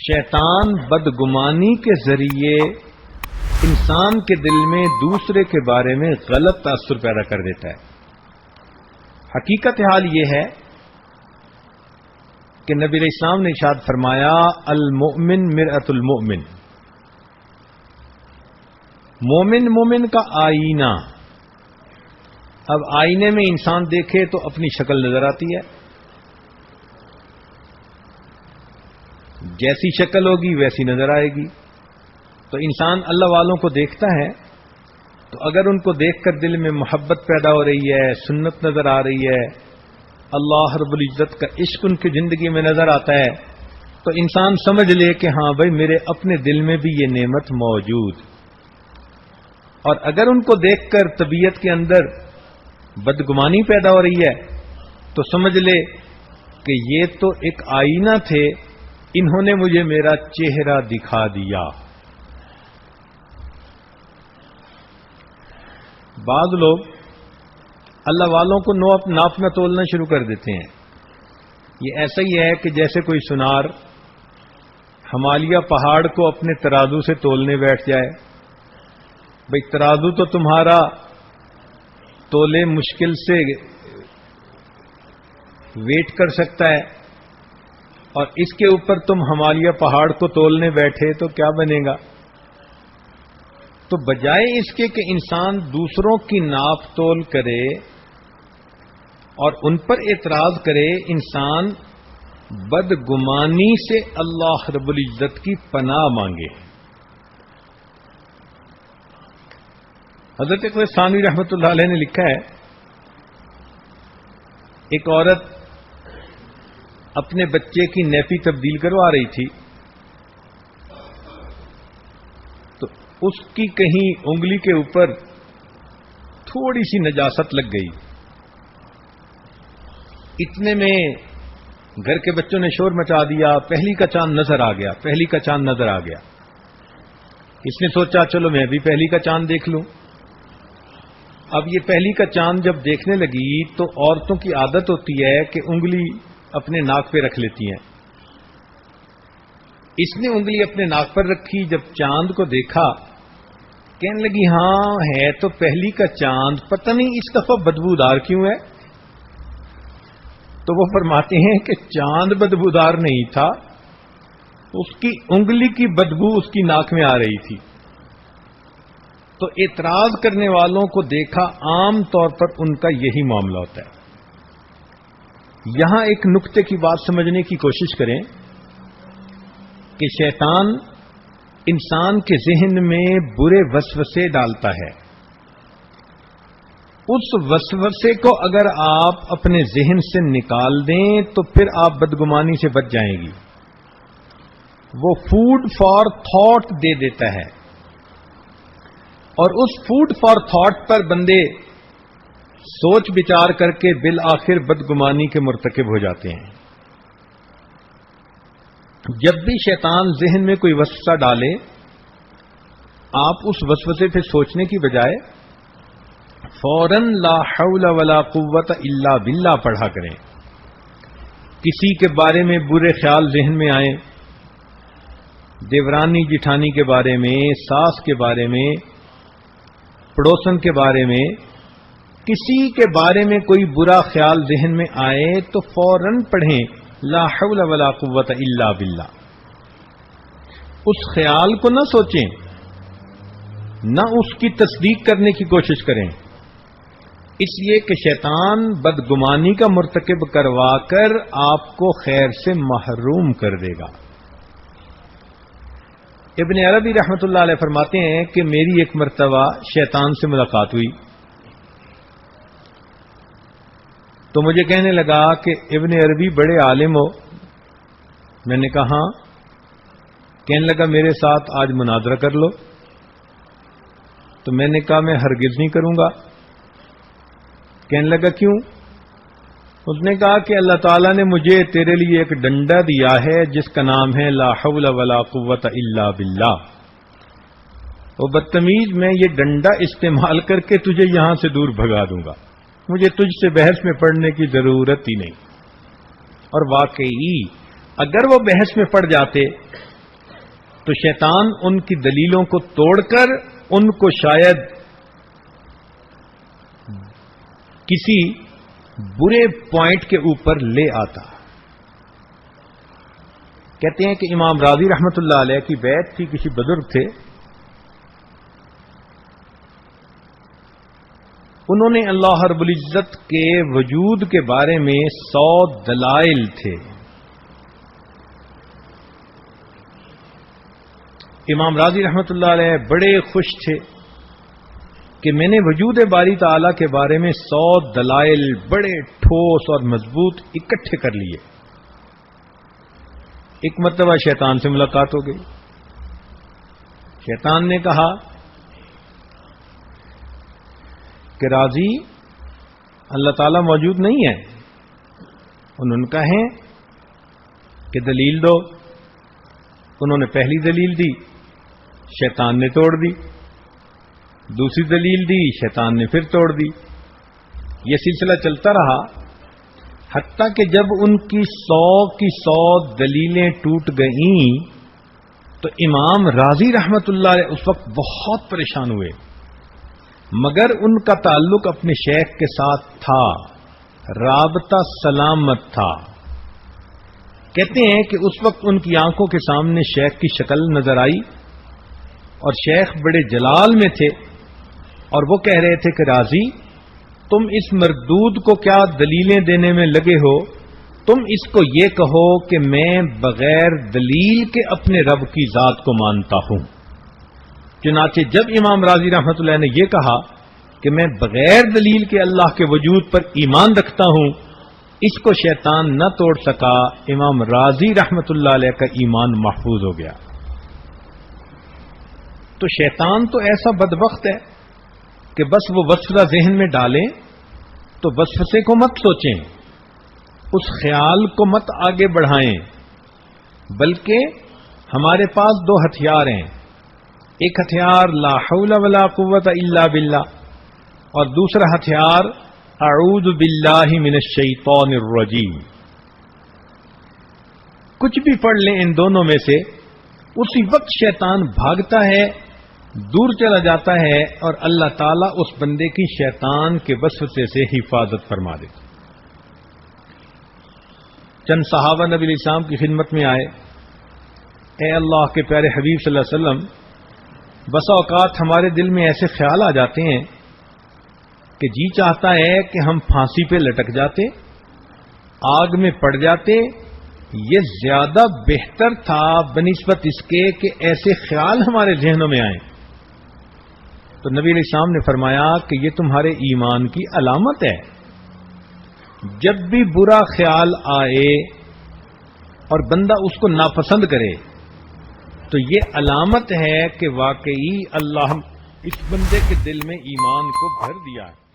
شیطان بدگمانی کے ذریعے انسان کے دل میں دوسرے کے بارے میں غلط تاثر پیدا کر دیتا ہے۔ حقیقت حال یہ ہے کہ نبی علیہ السلام نے ارشاد فرمایا المؤمن مرآۃ المؤمن، مومن مومن کا آئینہ۔ اب آئینے میں انسان دیکھے تو اپنی شکل نظر آتی ہے، جیسی شکل ہوگی ویسی نظر آئے گی۔ تو انسان اللہ والوں کو دیکھتا ہے تو اگر ان کو دیکھ کر دل میں محبت پیدا ہو رہی ہے، سنت نظر آ رہی ہے، اللہ رب العزت کا عشق ان کی زندگی میں نظر آتا ہے، تو انسان سمجھ لے کہ ہاں بھائی میرے اپنے دل میں بھی یہ نعمت موجود۔ اور اگر ان کو دیکھ کر طبیعت کے اندر بدگمانی پیدا ہو رہی ہے تو سمجھ لے کہ یہ تو ایک آئینہ تھے، انہوں نے مجھے میرا چہرہ دکھا دیا۔ بعض لوگ اللہ والوں کو ناپنا تولنا شروع کر دیتے ہیں۔ یہ ایسا ہی ہے کہ جیسے کوئی سنار ہمالیہ پہاڑ کو اپنے ترازو سے تولنے بیٹھ جائے۔ بھئی ترازو تو تمہارا تولے مشکل سے ویٹ کر سکتا ہے، اور اس کے اوپر تم ہمالیہ پہاڑ کو تولنے بیٹھے تو کیا بنے گا؟ تو بجائے اس کے کہ انسان دوسروں کی ناپ تول کرے اور ان پر اعتراض کرے، انسان بدگمانی سے اللہ رب العزت کی پناہ مانگے۔ حضرت ثانوی رحمۃ اللہ علیہ نے لکھا ہے، ایک عورت اپنے بچے کی نیپی تبدیل کروا رہی تھی تو اس کی کہیں انگلی کے اوپر تھوڑی سی نجاست لگ گئی۔ اتنے میں گھر کے بچوں نے شور مچا دیا، پہلی کا چاند نظر آ گیا، پہلی کا چاند نظر آ گیا۔ اس نے سوچا چلو میں بھی پہلی کا چاند دیکھ لوں۔ اب یہ پہلی کا چاند جب دیکھنے لگی تو عورتوں کی عادت ہوتی ہے کہ انگلی اپنے ناک پہ رکھ لیتی ہیں۔ اس نے انگلی اپنے ناک پر رکھی، جب چاند کو دیکھا کہنے لگی ہاں ہے تو پہلی کا چاند، پتہ نہیں اس دفعہ بدبودار کیوں ہے۔ تو وہ فرماتے ہیں کہ چاند بدبودار نہیں تھا، اس کی انگلی کی بدبو اس کی ناک میں آ رہی تھی۔ تو اعتراض کرنے والوں کو دیکھا عام طور پر ان کا یہی معاملہ ہوتا ہے۔ یہاں ایک نقطے کی بات سمجھنے کی کوشش کریں کہ شیطان انسان کے ذہن میں برے وسوسے ڈالتا ہے۔ اس وسوسے کو اگر آپ اپنے ذہن سے نکال دیں تو پھر آپ بدگمانی سے بچ جائیں گی۔ وہ فوڈ فار تھاٹ دے دیتا ہے، اور اس فوڈ فار تھاٹ پر بندے سوچ بچار کر کے بالآخر بدگمانی کے مرتکب ہو جاتے ہیں۔ جب بھی شیطان ذہن میں کوئی وسوسہ ڈالے، آپ اس وسوسے پہ سوچنے کی بجائے فوراً لا حول ولا قوت الا باللہ پڑھا کریں۔ کسی کے بارے میں برے خیال ذہن میں آئیں، دیورانی جٹھانی کے بارے میں، ساس کے بارے میں، پڑوسن کے بارے میں، کسی کے بارے میں کوئی برا خیال ذہن میں آئے تو فوراً پڑھیں لا حول ولا قوت الا باللہ۔ اس خیال کو نہ سوچیں، نہ اس کی تصدیق کرنے کی کوشش کریں، اس لیے کہ شیطان بدگمانی کا مرتکب کروا کر آپ کو خیر سے محروم کر دے گا۔ ابن عربی رحمۃ اللہ علیہ فرماتے ہیں کہ میری ایک مرتبہ شیطان سے ملاقات ہوئی تو مجھے کہنے لگا کہ ابن عربی بڑے عالم ہو۔ میں نے کہا ہاں۔ کہنے لگا میرے ساتھ آج مناظرہ کر لو۔ تو میں نے کہا میں ہرگز نہیں کروں گا۔ کہنے لگا کیوں؟ اس نے کہا کہ اللہ تعالیٰ نے مجھے تیرے لیے ایک ڈنڈا دیا ہے جس کا نام ہے لا حول ولا قوت الا باللہ۔ وہ بدتمیز، میں یہ ڈنڈا استعمال کر کے تجھے یہاں سے دور بھگا دوں گا، مجھے تجھ سے بحث میں پڑنے کی ضرورت ہی نہیں۔ اور واقعی اگر وہ بحث میں پڑ جاتے تو شیطان ان کی دلیلوں کو توڑ کر ان کو شاید کسی برے پوائنٹ کے اوپر لے آتا. کہتے ہیں کہ امام راضی رحمت اللہ علیہ کی بیعت تھی، کسی بزرگ تھے، انہوں نے اللہ رب العزت کے وجود کے بارے میں 100 دلائل تھے. امام راضی رحمت اللہ علیہ بڑے خوش تھے کہ میں نے وجود باری تعالی کے بارے میں 100 دلائل بڑے ٹھوس اور مضبوط اکٹھے کر لیے. ایک مرتبہ شیطان سے ملاقات ہو گئی. شیطان نے کہا کہ راضی اللہ تعالیٰ موجود نہیں ہے. انہوں نے کہا کہ دلیل دو. انہوں نے پہلی دلیل دی، شیطان نے توڑ دی. دوسری دلیل دی، شیطان نے پھر توڑ دی. یہ سلسلہ چلتا رہا حتیٰ کہ جب ان کی 100 دلیلیں ٹوٹ گئیں تو امام راضی رحمت اللہ علیہ اس وقت بہت پریشان ہوئے، مگر ان کا تعلق اپنے شیخ کے ساتھ تھا، رابطہ سلامت تھا. کہتے ہیں کہ اس وقت ان کی آنکھوں کے سامنے شیخ کی شکل نظر آئی اور شیخ بڑے جلال میں تھے اور وہ کہہ رہے تھے کہ راضی تم اس مردود کو کیا دلیلیں دینے میں لگے ہو، تم اس کو یہ کہو کہ میں بغیر دلیل کے اپنے رب کی ذات کو مانتا ہوں. چنانچہ جب امام راضی رحمت اللہ نے یہ کہا کہ میں بغیر دلیل کے اللہ کے وجود پر ایمان رکھتا ہوں، اس کو شیطان نہ توڑ سکا. امام راضی رحمت اللہ علیہ کا ایمان محفوظ ہو گیا. تو شیطان تو ایسا بدبخت ہے کہ بس وہ وسوسہ ذہن میں ڈالیں تو وسوسے کو مت سوچیں، اس خیال کو مت آگے بڑھائیں، بلکہ ہمارے پاس 2 ہتھیار ہیں. ایک ہتھیار لا حول ولا قوت الا باللہ اور دوسرا ہتھیار اعوذ باللہ من الشیطان الرجیم. کچھ بھی پڑھ لیں ان دونوں میں سے، اسی وقت شیطان بھاگتا ہے، دور چلا جاتا ہے اور اللہ تعالیٰ اس بندے کی شیطان کے وسوسے سے حفاظت فرما دیتا. چند صحابہ نبی علیہ السلام کی خدمت میں آئے، اے اللہ کے پیارے حبیب صلی اللہ علیہ وسلم، بسا اوقات ہمارے دل میں ایسے خیال آ جاتے ہیں کہ جی چاہتا ہے کہ ہم پھانسی پہ لٹک جاتے، آگ میں پڑ جاتے. یہ زیادہ بہتر تھا بنسبت اس کے کہ ایسے خیال ہمارے ذہنوں میں آئیں. تو نبی علیہ السلام نے فرمایا کہ یہ تمہارے ایمان کی علامت ہے. جب بھی برا خیال آئے اور بندہ اس کو ناپسند کرے تو یہ علامت ہے کہ واقعی اللہ اس بندے کے دل میں ایمان کو بھر دیا ہے.